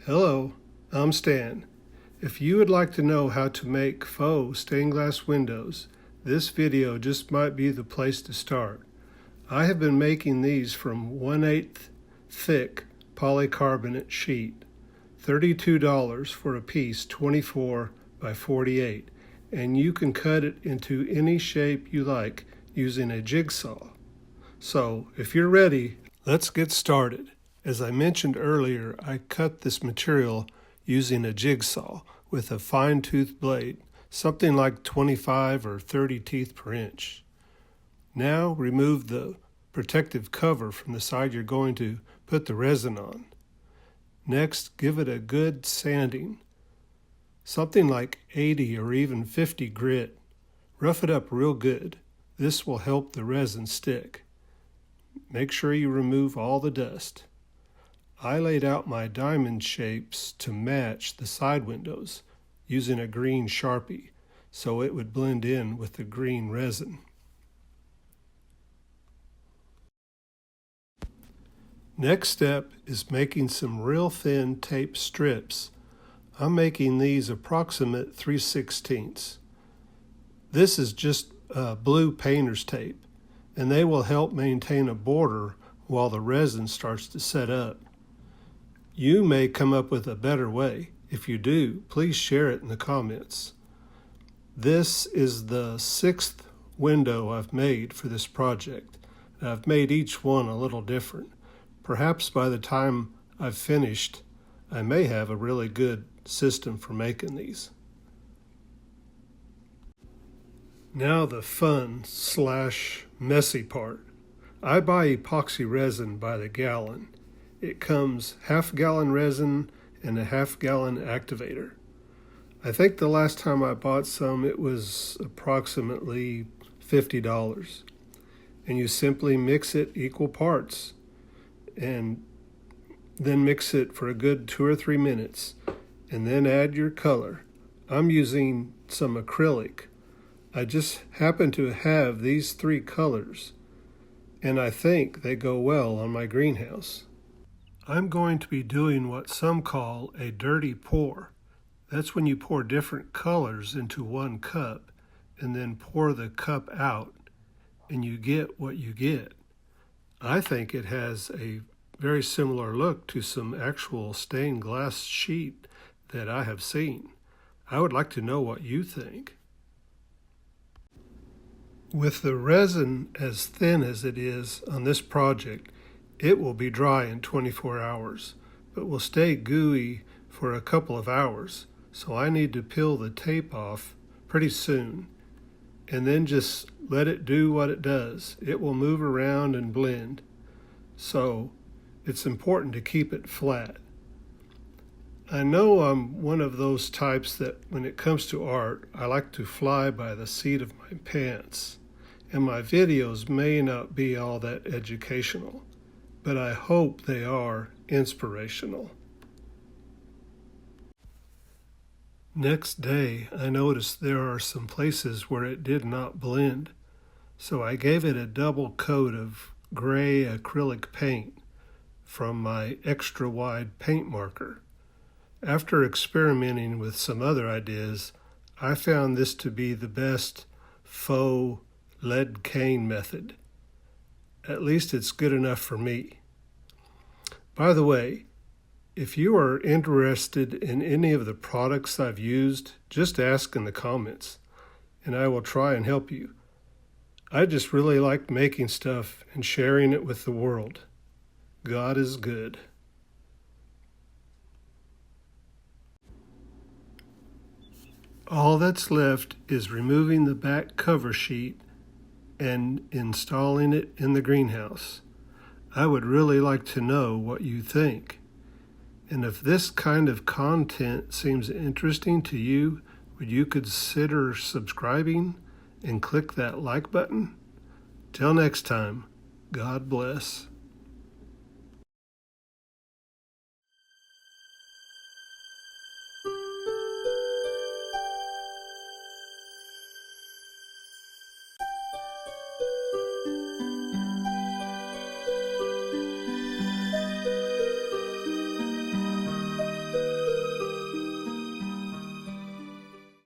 Hello, I'm Stan. If you would like to know how to make faux stained glass windows, this video just might be the place to start. I have been making these from 1/8 thick polycarbonate sheet, $32 for a piece 24 by 48, and you can cut it into any shape you like using a jigsaw. So if you're ready, let's get started. As I mentioned earlier, I cut this material using a jigsaw with a fine-tooth blade, something like 25 or 30 teeth per inch. Now remove the protective cover from the side you're going to put the resin on. Next, give it a good sanding, something like 80 or even 50 grit. Rough it up real good. This will help the resin stick. Make sure you remove all the dust. I laid out my diamond shapes to match the side windows using a green Sharpie so it would blend in with the green resin. Next step is making some real thin tape strips. I'm making these approximate 3/16. This is just blue painter's tape, and they will help maintain a border while the resin starts to set up. You may come up with a better way. If you do, please share it in the comments. This is the 6th window I've made for this project. I've made each one a little different. Perhaps by the time I've finished, I may have a really good system for making these. Now the fun/messy part. I buy epoxy resin by the gallon. It comes half-gallon resin and a half-gallon activator. I think the last time I bought some, it was approximately $50. And you simply mix it equal parts and then mix it for a good 2 or 3 minutes and then add your color. I'm using some acrylic. I just happen to have these 3 colors, and I think they go well on my greenhouse. I'm going to be doing what some call a dirty pour. That's when you pour different colors into one cup and then pour the cup out and you get what you get. I think it has a very similar look to some actual stained glass sheet that I have seen. I would like to know what you think. With the resin as thin as it is on this project, it will be dry in 24 hours, but will stay gooey for a couple of hours. So I need to peel the tape off pretty soon and then just let it do what it does. It will move around and blend. So it's important to keep it flat. I know I'm one of those types that when it comes to art, I like to fly by the seat of my pants. And my videos may not be all that educational, but I hope they are inspirational. Next day, I noticed there are some places where it did not blend, so I gave it a double coat of gray acrylic paint from my extra wide paint marker. After experimenting with some other ideas, I found this to be the best faux lead cane method. At least it's good enough for me. By the way, if you are interested in any of the products I've used, just ask in the comments, and I will try and help you. I just really like making stuff and sharing it with the world. God is good. All that's left is removing the back cover sheet and installing it in the greenhouse. I would really like to know what you think. And if this kind of content seems interesting to you, would you consider subscribing and click that like button? Till next time, God bless.